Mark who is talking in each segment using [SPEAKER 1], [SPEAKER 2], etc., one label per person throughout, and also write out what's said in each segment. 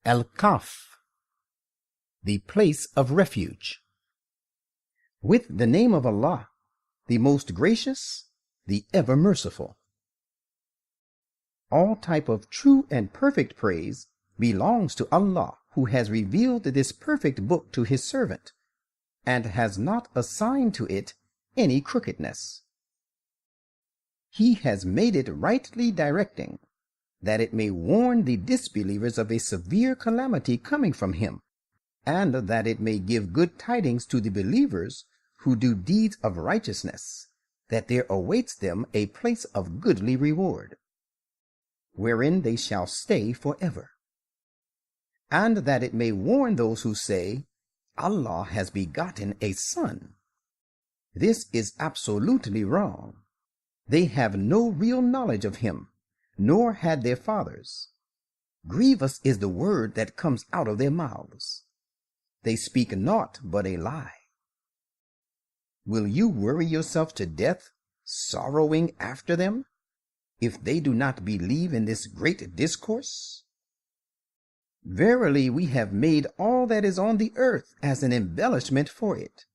[SPEAKER 1] Al-Kahf, the place of refuge. With the name of Allah, the most gracious, the ever merciful. All type of true and perfect praise belongs to Allah, who has revealed this perfect book to his servant, and has not assigned to it any crookedness. He has made it rightly directing, that it may warn the disbelievers of a severe calamity coming from him, and that it may give good tidings to the believers who do deeds of righteousness, that there awaits them a place of goodly reward, wherein they shall stay forever. And that it may warn those who say, Allah has begotten a son. This is absolutely wrong. They have no real knowledge of him, nor had their fathers. Grievous is the word that comes out of their mouths. They speak naught but a lie. Will you worry yourself to death, sorrowing after them, if they do not believe in this great discourse? Verily, we have made all that is on the earth as an embellishment for it,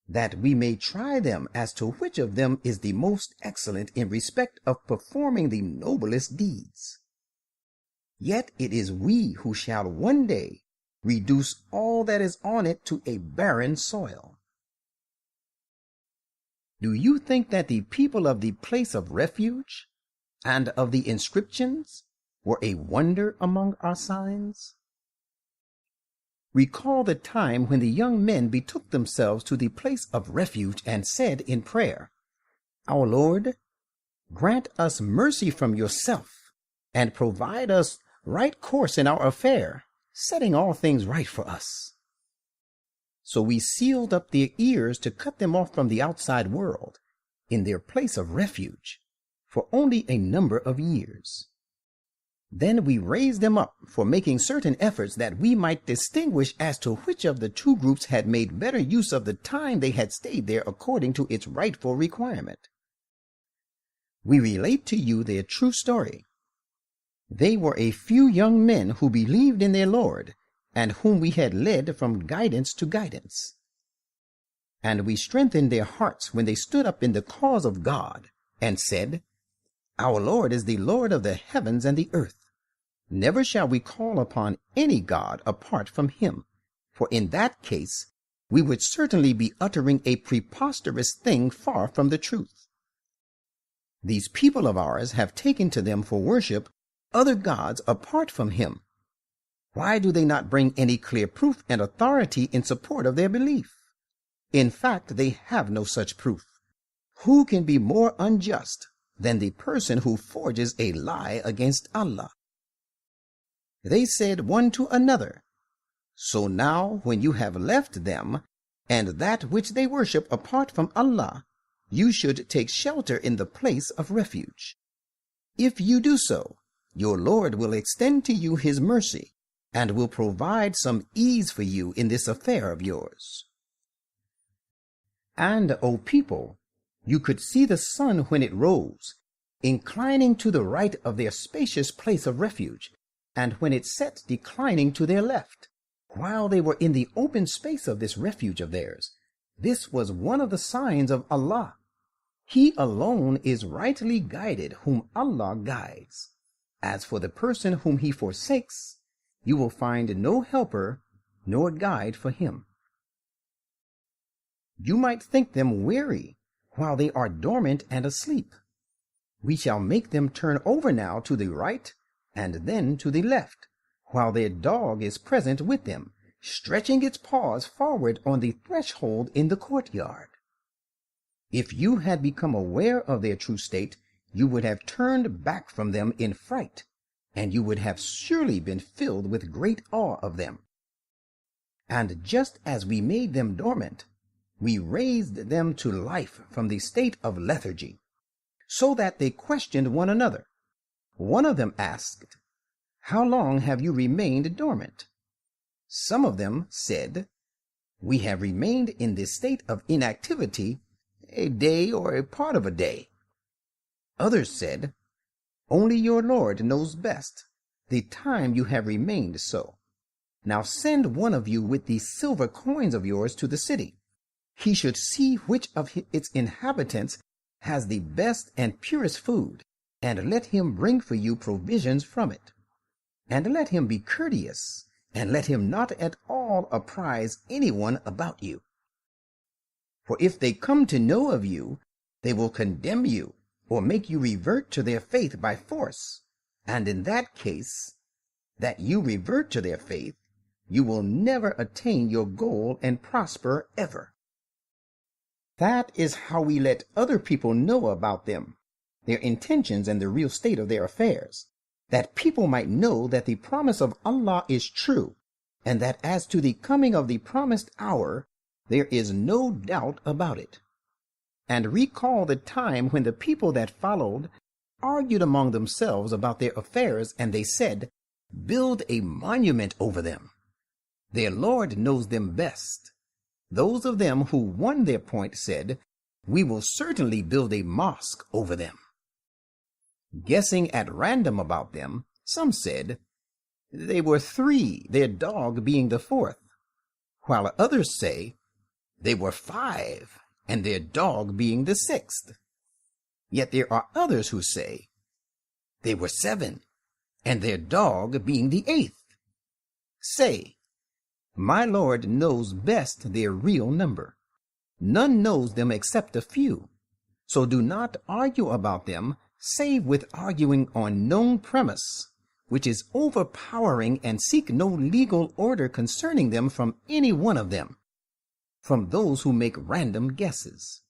[SPEAKER 1] that we may try them as to which of them is the most excellent in respect of performing the noblest deeds. Yet it is we who shall one day reduce all that is on it to a barren soil. Do you think that the people of the place of refuge and of the inscriptions were a wonder among our signs? Recall the time when the young men betook themselves to the place of refuge and said in prayer, Our Lord, grant us mercy from yourself, and provide us right course in our affair, setting all things right for us. So we sealed up their ears to cut them off from the outside world, in their place of refuge, for only a number of years. Then we raised them up for making certain efforts that we might distinguish as to which of the two groups had made better use of the time they had stayed there according to its rightful requirement. We relate to you their true story. They were a few young men who believed in their Lord, and whom we had led from guidance to guidance. And we strengthened their hearts when they stood up in the cause of God, and said, Our Lord is the Lord of the heavens and the earth. Never shall we call upon any god apart from him, for in that case we would certainly be uttering a preposterous thing far from the truth. These people of ours have taken to them for worship other gods apart from him. Why do they not bring any clear proof and authority in support of their belief? In fact, they have no such proof. Who can be more unjust than the person who forges a lie against Allah? They said one to another, So now when you have left them, and that which they worship apart from Allah, you should take shelter in the place of refuge. If you do so, your Lord will extend to you his mercy, and will provide some ease for you in this affair of yours. And, O people, you could see the sun when it rose, inclining to the right of their spacious place of refuge, and when it set declining to their left, while they were in the open space of this refuge of theirs. This was one of the signs of Allah. He alone is rightly guided whom Allah guides. As for the person whom he forsakes, you will find no helper nor guide for him. You might think them weary while they are dormant and asleep. We shall make them turn over now to the right and then to the left, while their dog is present with them, stretching its paws forward on the threshold in the courtyard. If you had become aware of their true state, you would have turned back from them in fright, and you would have surely been filled with great awe of them. And just as we made them dormant, we raised them to life from the state of lethargy, so that they questioned one another. One of them asked, How long have you remained dormant? Some of them said, We have remained in this state of inactivity a day or a part of a day. Others said, Only your Lord knows best the time you have remained so. Now send one of you with these silver coins of yours to the city. He should see which of its inhabitants has the best and purest food, and let him bring for you provisions from it. And let him be courteous, and let him not at all apprise anyone about you. For if they come to know of you, they will condemn you, or make you revert to their faith by force. And in that case, that you revert to their faith, you will never attain your goal and prosper ever. That is how we let other people know about them, their intentions and the real state of their affairs, that people might know that the promise of Allah is true, and that as to the coming of the promised hour, there is no doubt about it. And recall the time when the people that followed argued among themselves about their affairs, and they said, "Build a monument over them. Their Lord knows them best." Those of them who won their point said, "We will certainly build a mosque over them." Guessing at random about them, some said, "They were 3, their dog being the 4th," while others say, "They were 5, and their dog being the 6th. Yet there are others who say, "They were 7, and their dog being the 8th. Say, my Lord knows best their real number. None knows them except a few. So do not argue about them, save with arguing on known premise, which is overpowering, and seek no legal order concerning them from any one of them, from those who make random guesses.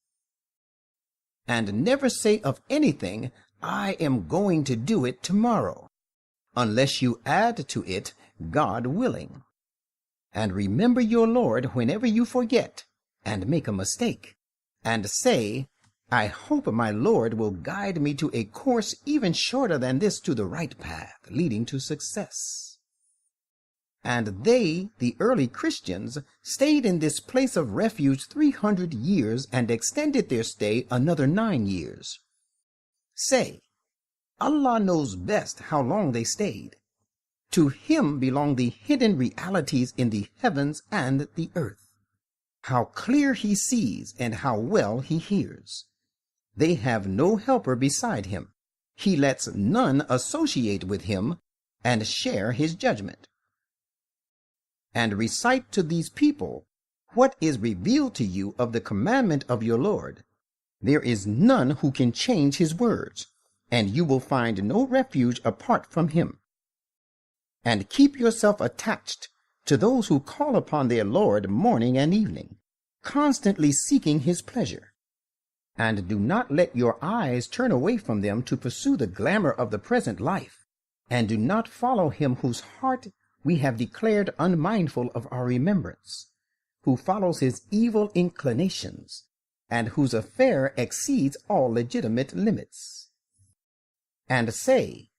[SPEAKER 1] And never say of anything, 'I am going to do it tomorrow,' unless you add to it, 'God willing.' And remember your Lord whenever you forget and make a mistake, and say, 'I hope my Lord will guide me to a course even shorter than this to the right path, leading to success.' And they, the early Christians, stayed in this place of refuge 300 years and extended their stay another 9 years. Say, Allah knows best how long they stayed. To him belong the hidden realities in the heavens and the earth. How clear he sees and how well he hears. They have no helper beside him. He lets none associate with him and share his judgment. And recite to these people what is revealed to you of the commandment of your Lord. There is none who can change his words, and you will find no refuge apart from him. And keep yourself attached to those who call upon their Lord morning and evening, constantly seeking his pleasure. And do not let your eyes turn away from them to pursue the glamour of the present life, and do not follow him whose heart we have declared unmindful of our remembrance, who follows his evil inclinations, and whose affair exceeds all legitimate limits. And say,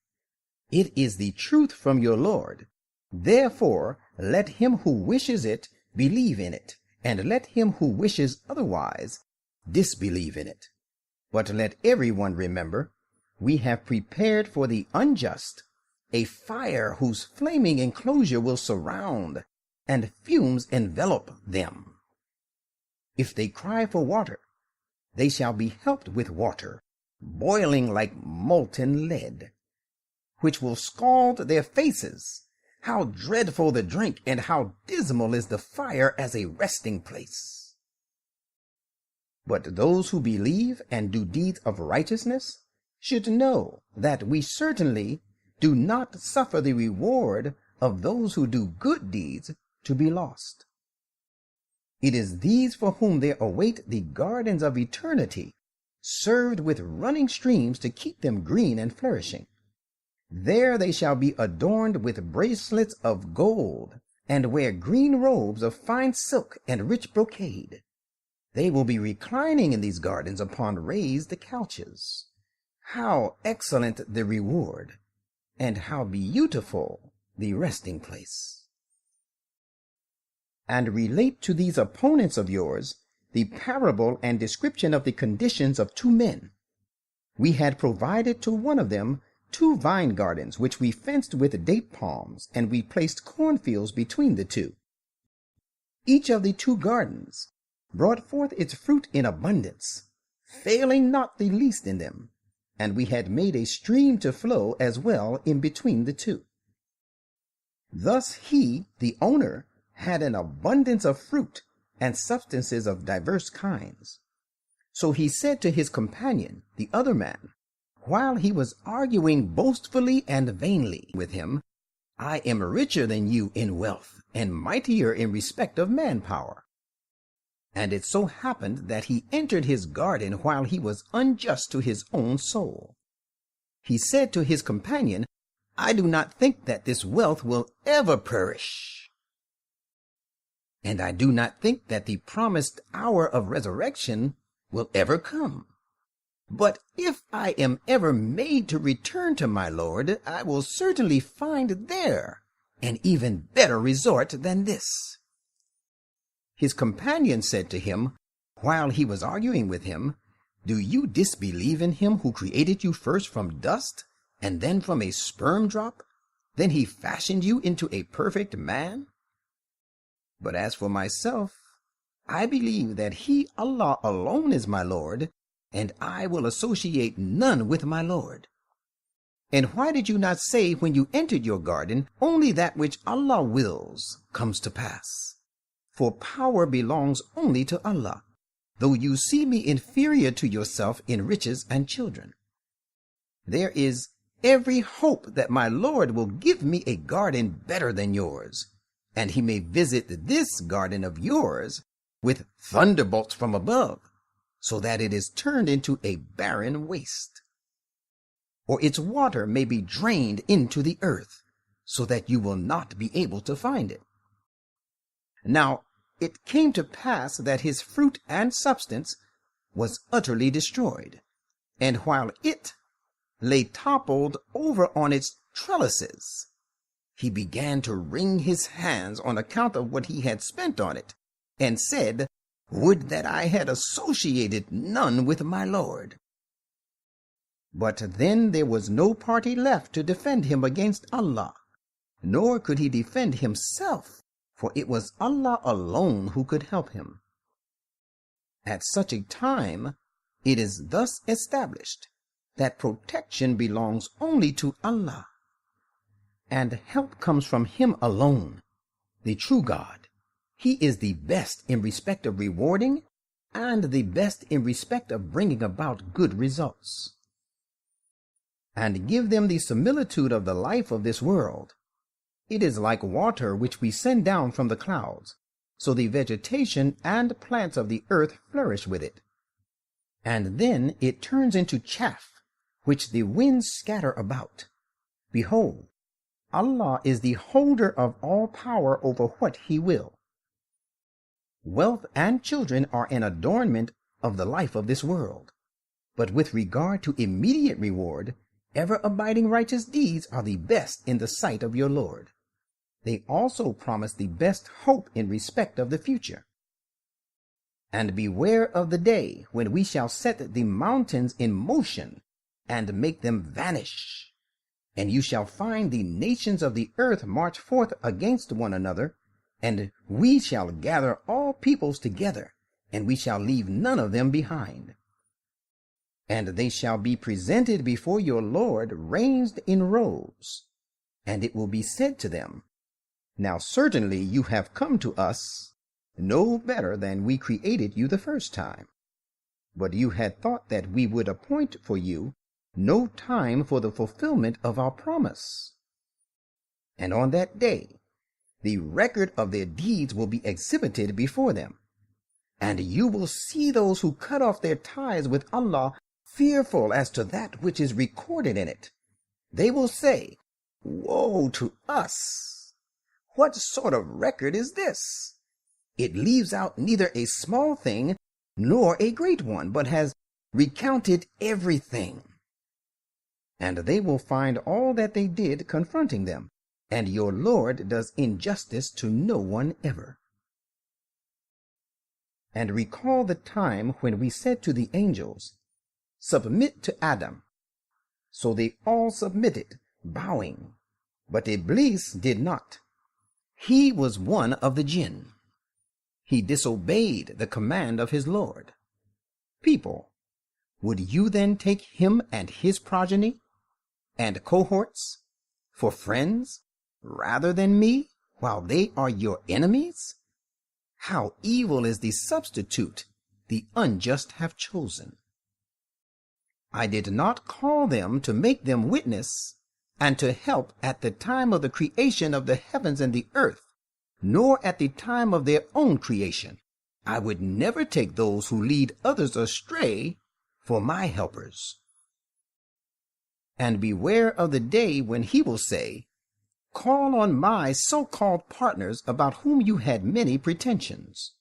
[SPEAKER 1] 'It is the truth from your Lord. Therefore let him who wishes it believe in it, and let him who wishes otherwise disbelieve in it. But let everyone remember, we have prepared for the unjust a fire whose flaming enclosure will surround, and fumes envelop them. If they cry for water, they shall be helped with water, boiling like molten lead, which will scald their faces. How dreadful the drink, and how dismal is the fire as a resting place. But those who believe and do deeds of righteousness should know that we certainly do not suffer the reward of those who do good deeds to be lost. It is these for whom there await the gardens of eternity, served with running streams to keep them green and flourishing. There they shall be adorned with bracelets of gold, and wear green robes of fine silk and rich brocade. They will be reclining in these gardens upon raised couches. How excellent the reward, and how beautiful the resting place. And relate to these opponents of yours the parable and description of the conditions of 2 men. We had provided to one of them 2 vine gardens which we fenced with date palms, and we placed cornfields between the 2. Each of the 2 gardens brought forth its fruit in abundance, failing not the least in them, and we had made a stream to flow as well in between the 2. Thus he, the owner, had an abundance of fruit and substances of diverse kinds. So he said to his companion, the other man, while he was arguing boastfully and vainly with him, I am richer than you in wealth, and mightier in respect of manpower. And it so happened that he entered his garden while he was unjust to his own soul. He said to his companion, I do not think that this wealth will ever perish. And I do not think that the promised hour of resurrection will ever come. But if I am ever made to return to my Lord, I will certainly find there an even better resort than this. His companion said to him, while he was arguing with him, Do you disbelieve in him who created you first from dust, and then from a sperm drop? Then he fashioned you into a perfect man? But as for myself, I believe that he, Allah alone, is my Lord, and I will associate none with my Lord. And why did you not say when you entered your garden, only that which Allah wills comes to pass? For power belongs only to Allah, though you see me inferior to yourself in riches and children. There is every hope that my Lord will give me a garden better than yours, and he may visit this garden of yours with thunderbolts from above, so that it is turned into a barren waste. Or its water may be drained into the earth, so that you will not be able to find it. Now it came to pass that his fruit and substance was utterly destroyed, and while it lay toppled over on its trellises, he began to wring his hands on account of what he had spent on it, and said, Would that I had associated none with my Lord. But then there was no party left to defend him against Allah, nor could he defend himself, for it was Allah alone who could help him. At such a time, it is thus established that protection belongs only to Allah, and help comes from him alone, the true God. He is the best in respect of rewarding, and the best in respect of bringing about good results. And give them the similitude of the life of this world. It is like water which we send down from the clouds, so the vegetation and plants of the earth flourish with it. And then it turns into chaff, which the winds scatter about. Behold, Allah is the holder of all power over what he will. Wealth and children are an adornment of the life of this world, but with regard to immediate reward, ever-abiding righteous deeds are the best in the sight of your Lord. They also promise the best hope in respect of the future. And beware of the day when we shall set the mountains in motion and make them vanish. And you shall find the nations of the earth march forth against one another, and we shall gather all peoples together, and we shall leave none of them behind. And they shall be presented before your Lord ranged in rows, and it will be said to them, Now certainly you have come to us no better than we created you the first time. But you had thought that we would appoint for you no time for the fulfillment of our promise. And on that day, the record of their deeds will be exhibited before them, and you will see those who cut off their ties with Allah fearful as to that which is recorded in it. They will say, Woe to us! What sort of record is this? It leaves out neither a small thing nor a great one, but has recounted everything. And they will find all that they did confronting them, and your Lord does injustice to no one ever. And recall the time when we said to the angels, Submit to Adam, So they all submitted, bowing. But Iblis did not. He was one of the jinn. He disobeyed the command of his Lord. People, would you then take him and his progeny and cohorts for friends rather than me, while they are your enemies? How evil is the substitute the unjust have chosen. I did not call them to make them witness and to help at the time of the creation of the heavens and the earth, nor at the time of their own creation. I would never take those who lead others astray for my helpers. And beware of the day when he will say, call on my so-called partners about whom you had many pretensions.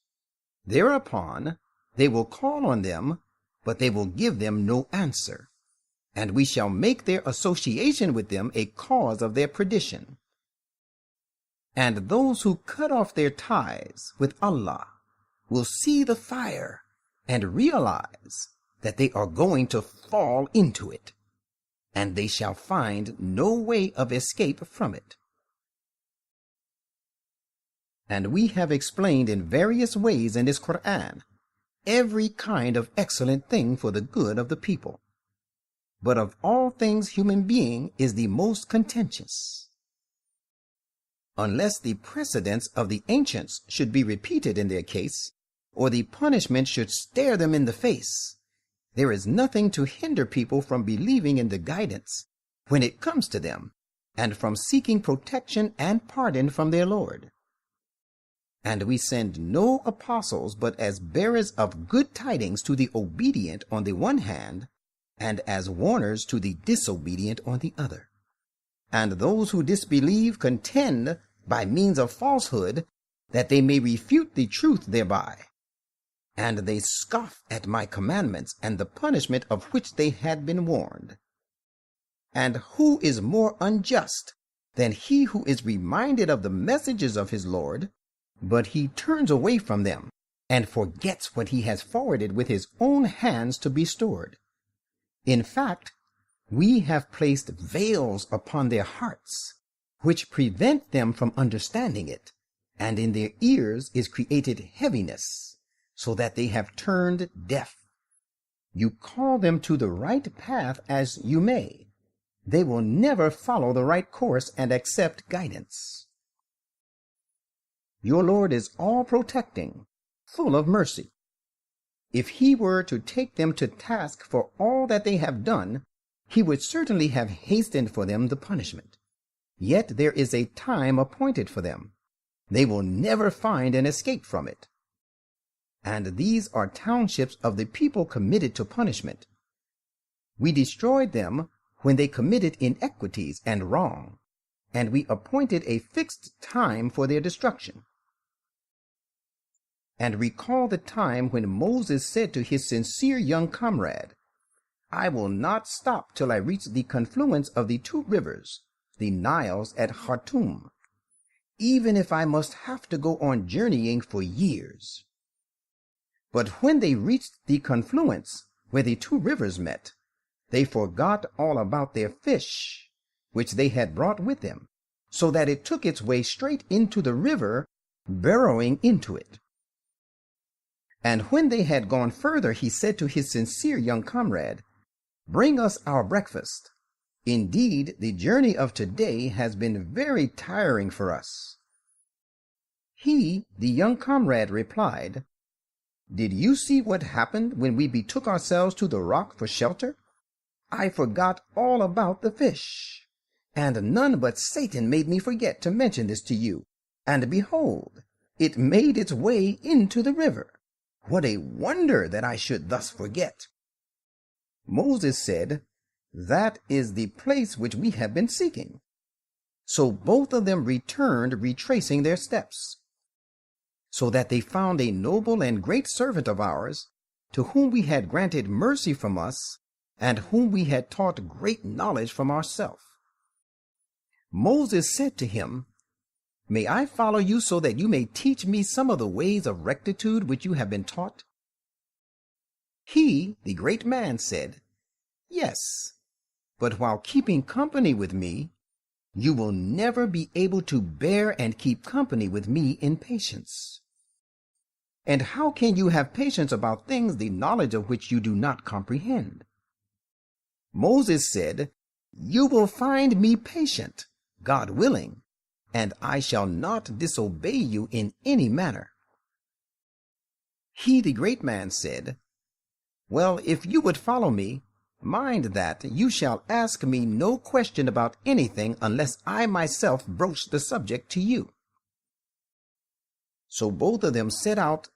[SPEAKER 1] Thereupon they will call on them, but they will give them no answer, and we shall make their association with them a cause of their perdition. And those who cut off their ties with Allah will see the fire and realize that they are going to fall into it, and they shall find no way of escape from it. And we have explained in various ways in this Quran every kind of excellent thing for the good of the people. But of all things, human being is the most contentious. Unless the precedents of the ancients should be repeated in their case, or the punishment should stare them in the face, there is nothing to hinder people from believing in the guidance when it comes to them, and from seeking protection and pardon from their Lord. And we send no apostles but as bearers of good tidings to the obedient on the one hand, and as warners to the disobedient on the other. And those who disbelieve contend by means of falsehood, that they may refute the truth thereby. And they scoff at my commandments and the punishment of which they had been warned. And who is more unjust than he who is reminded of the messages of his Lord, but he turns away from them and forgets what he has forwarded with his own hands to be stored? In fact, we have placed veils upon their hearts, which prevent them from understanding it, and in their ears is created heaviness, so that they have turned deaf. You call them to the right path as you may. They will never follow the right course and accept guidance. Your Lord is all-protecting, full of mercy. If he were to take them to task for all that they have done, he would certainly have hastened for them the punishment. Yet there is a time appointed for them. They will never find an escape from it. And these are townships of the people committed to punishment. We destroyed them when they committed inequities and wrong, and we appointed a fixed time for their destruction. And recall the time when Moses said to his sincere young comrade, I will not stop till I reach the confluence of the two rivers, the Niles at Khartoum, even if I must have to go on journeying for years. But when they reached the confluence where the two rivers met, they forgot all about their fish, which they had brought with them, so that it took its way straight into the river, burrowing into it. And when they had gone further, he said to his sincere young comrade, Bring us our breakfast. Indeed, the journey of today has been very tiring for us. He, the young comrade, replied, Did you see what happened when we betook ourselves to the rock for shelter? I forgot all about the fish, and none but Satan made me forget to mention this to you. And behold, it made its way into the river. What a wonder that I should thus forget. Moses said, That is the place which we have been seeking. So both of them returned, retracing their steps, so that they found a noble and great servant of ours, to whom we had granted mercy from us, and whom we had taught great knowledge from ourselves. Moses said to him, May I follow you so that you may teach me some of the ways of rectitude which you have been taught? He, the great man, said, Yes, But while keeping company with me, you will never be able to bear and keep company with me in patience. And how can you have patience about things the knowledge of which you do not comprehend? Moses said, "You will find me patient, God willing, and I shall not disobey you in any manner." He, the great man, said, "Well, if you would follow me, mind that you shall ask me no question about anything unless I myself broach the subject to you." So both of them set out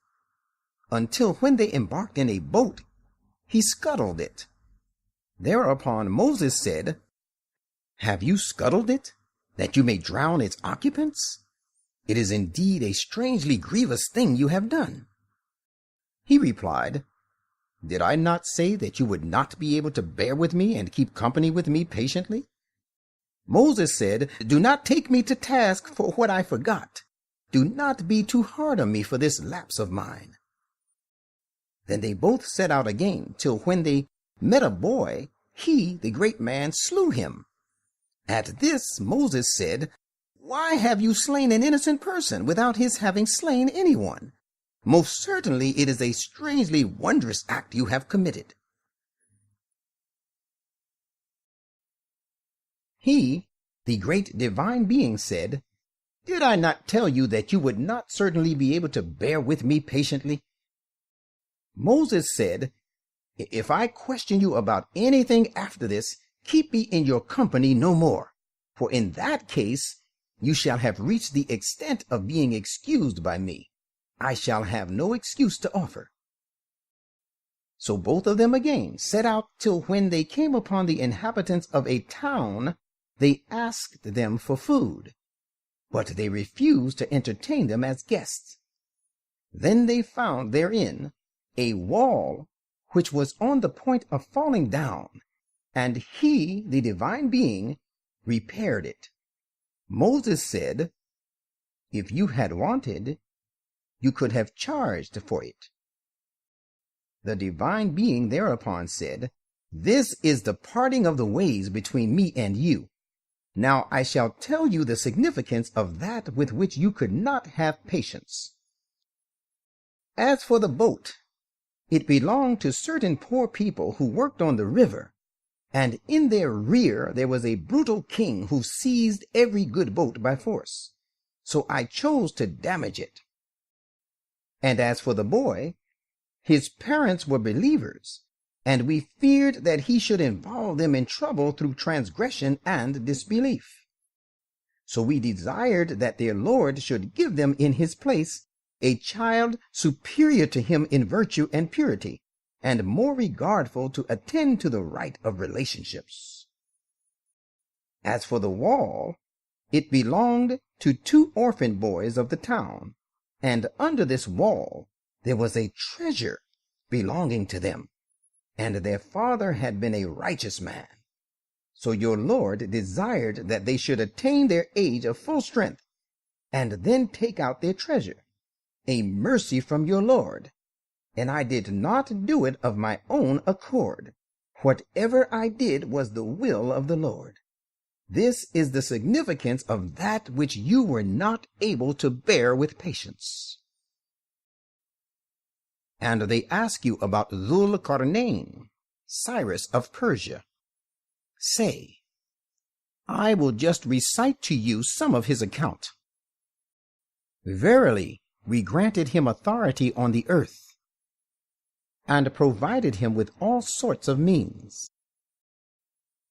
[SPEAKER 1] until when they embarked in a boat, he scuttled it. Thereupon Moses said, "Have you scuttled it, that you may drown its occupants? It is indeed a strangely grievous thing you have done." He replied, "Did I not say that you would not be able to bear with me and keep company with me patiently?" Moses said, "Do not take me to task for what I forgot. Do not be too hard on me for this lapse of mine." Then they both set out again, till when they met a boy, he, the great man, slew him. At this Moses said, "Why have you slain an innocent person without his having slain anyone? Most certainly it is a strangely wondrous act you have committed." He, the great divine being, said, "Did I not tell you that you would not certainly be able to bear with me patiently?" Moses said, "If I question you about anything after this, keep me in your company no more, for in that case you shall have reached the extent of being excused by me. I shall have no excuse to offer." So both of them again set out, till when they came upon the inhabitants of a town, they asked them for food, but they refused to entertain them as guests. Then they found therein a wall which was on the point of falling down, and he, the divine being, repaired it. Moses said, "If you had wanted, you could have charged for it." The divine being thereupon said, "This is the parting of the ways between me and you. Now I shall tell you the significance of that with which you could not have patience. As for the boat, it belonged to certain poor people who worked on the river, and in their rear there was a brutal king who seized every good boat by force. So I chose to damage it. And as for the boy, his parents were believers, and we feared that he should involve them in trouble through transgression and disbelief. So we desired that their Lord should give them in his place a child superior to him in virtue and purity, and more regardful to attend to the right of relationships. As for the wall, it belonged to 2 orphan boys of the town, and under this wall there was a treasure belonging to them, and their father had been a righteous man. So your Lord desired that they should attain their age of full strength, and then take out their treasure, a mercy from your Lord. And I did not do it of my own accord. Whatever I did was the will of the Lord. This is the significance of that which you were not able to bear with patience." And they ask you about Dhul-Qarnayn, Cyrus of Persia. Say, I will just recite to you some of his account. Verily, we granted him authority on the earth, and provided him with all sorts of means.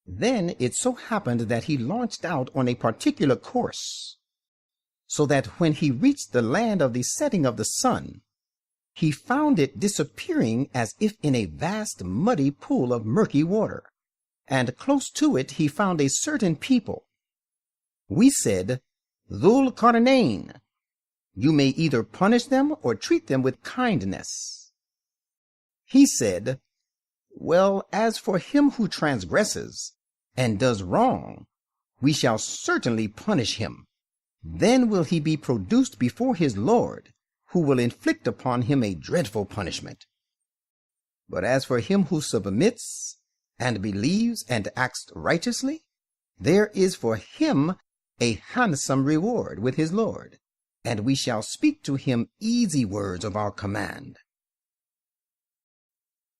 [SPEAKER 1] Then it so happened that he launched out on a particular course, so that when he reached the land of the setting of the sun, he found it disappearing as if in a vast muddy pool of murky water, and close to it he found a certain people. We said, "Dhul-Qarnayn, you may either punish them or treat them with kindness." He said, "Well, as for him who transgresses and does wrong, we shall certainly punish him. Then will he be produced before his Lord, who will inflict upon him a dreadful punishment. But as for him who submits and believes and acts righteously, there is for him a handsome reward with his Lord, and we shall speak to him easy words of our command.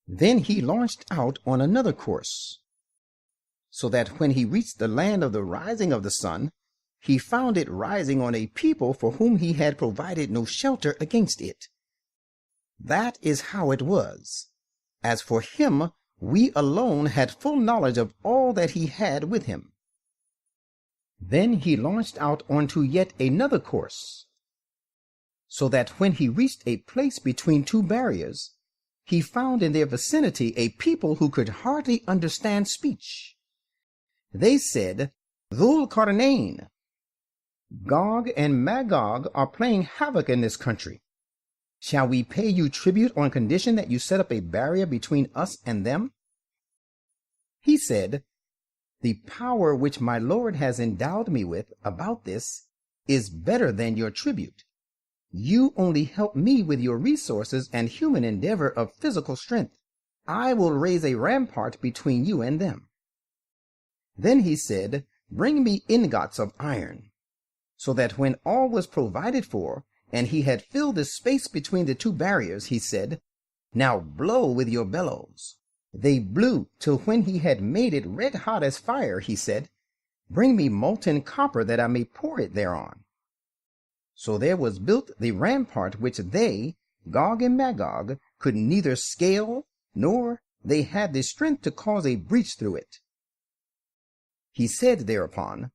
[SPEAKER 1] Then he launched out on another course, so that when he reached the land of the rising of the sun, he found it rising on a people for whom he had provided no shelter against it. That is how it was. As for him, we alone had full knowledge of all that he had with him. Then he launched out onto yet another course, so that when he reached a place between two barriers, he found in their vicinity a people who could hardly understand speech. They said, "Dhul Qarnayn, Gog and Magog are playing havoc in this country. Shall we pay you tribute on condition that you set up a barrier between us and them?" He said, "The power which my Lord has endowed me with about this is better than your tribute. You only help me with your resources and human endeavor of physical strength. I will raise a rampart between you and them." Then he said, "Bring me ingots of iron," so that when all was provided for, and he had filled the space between the two barriers, he said, "Now blow with your bellows." They blew till when he had made it red hot as fire, he said, "Bring me molten copper that I may pour it thereon." So there was built the rampart which they, Gog and Magog, could neither scale, nor they had the strength to cause a breach through it. He said thereupon,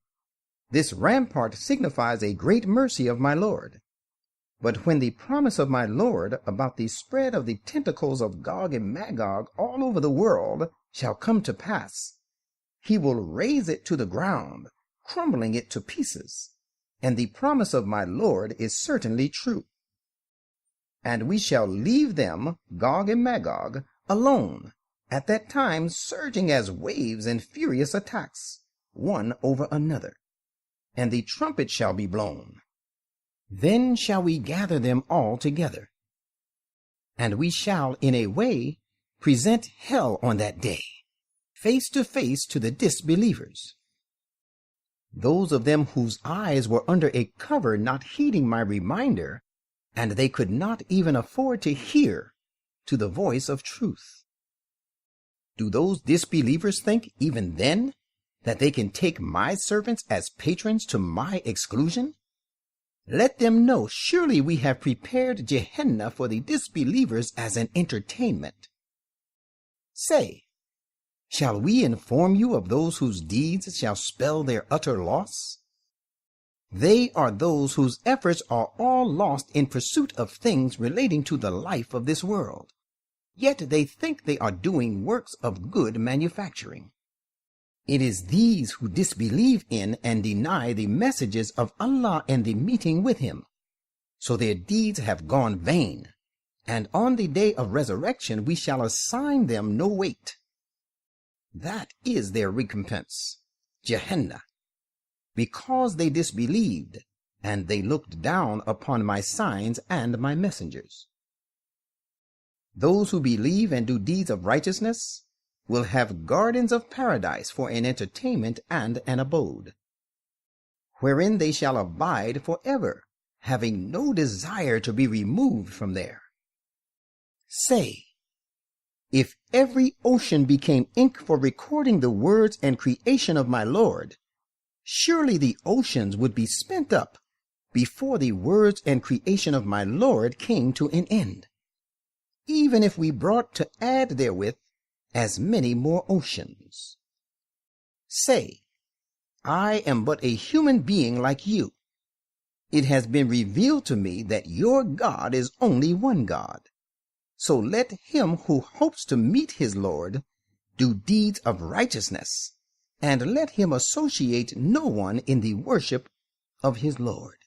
[SPEAKER 1] "This rampart signifies a great mercy of my Lord. But when the promise of my Lord about the spread of the tentacles of Gog and Magog all over the world shall come to pass, he will raise it to the ground, crumbling it to pieces. And the promise of my Lord is certainly true. And we shall leave them, Gog and Magog, alone, at that time surging as waves in furious attacks, one over another. And the trumpet shall be blown. Then shall we gather them all together. And we shall, in a way, present hell on that day, face to face to the disbelievers. Those of them whose eyes were under a cover not heeding my reminder, and they could not even afford to hear to the voice of truth. Do those disbelievers think, even then, that they can take my servants as patrons to my exclusion? Let them know, surely we have prepared Gehenna for the disbelievers as an entertainment. Say, shall we inform you of those whose deeds shall spell their utter loss? They are those whose efforts are all lost in pursuit of things relating to the life of this world, yet they think they are doing works of good manufacturing. It is these who disbelieve in and deny the messages of Allah and the meeting with him, so their deeds have gone vain, and on the day of resurrection we shall assign them no weight. That is their recompense, Gehenna, because they disbelieved, and they looked down upon my signs and my messengers. Those who believe and do deeds of righteousness will have gardens of paradise for an entertainment and an abode, wherein they shall abide forever, having no desire to be removed from there. Say, if every ocean became ink for recording the words and creation of my Lord, surely the oceans would be spent up before the words and creation of my Lord came to an end, even if we brought to add therewith as many more oceans. Say, I am but a human being like you. It has been revealed to me that your God is only one God. So let him who hopes to meet his Lord do deeds of righteousness, and let him associate no one in the worship of his Lord.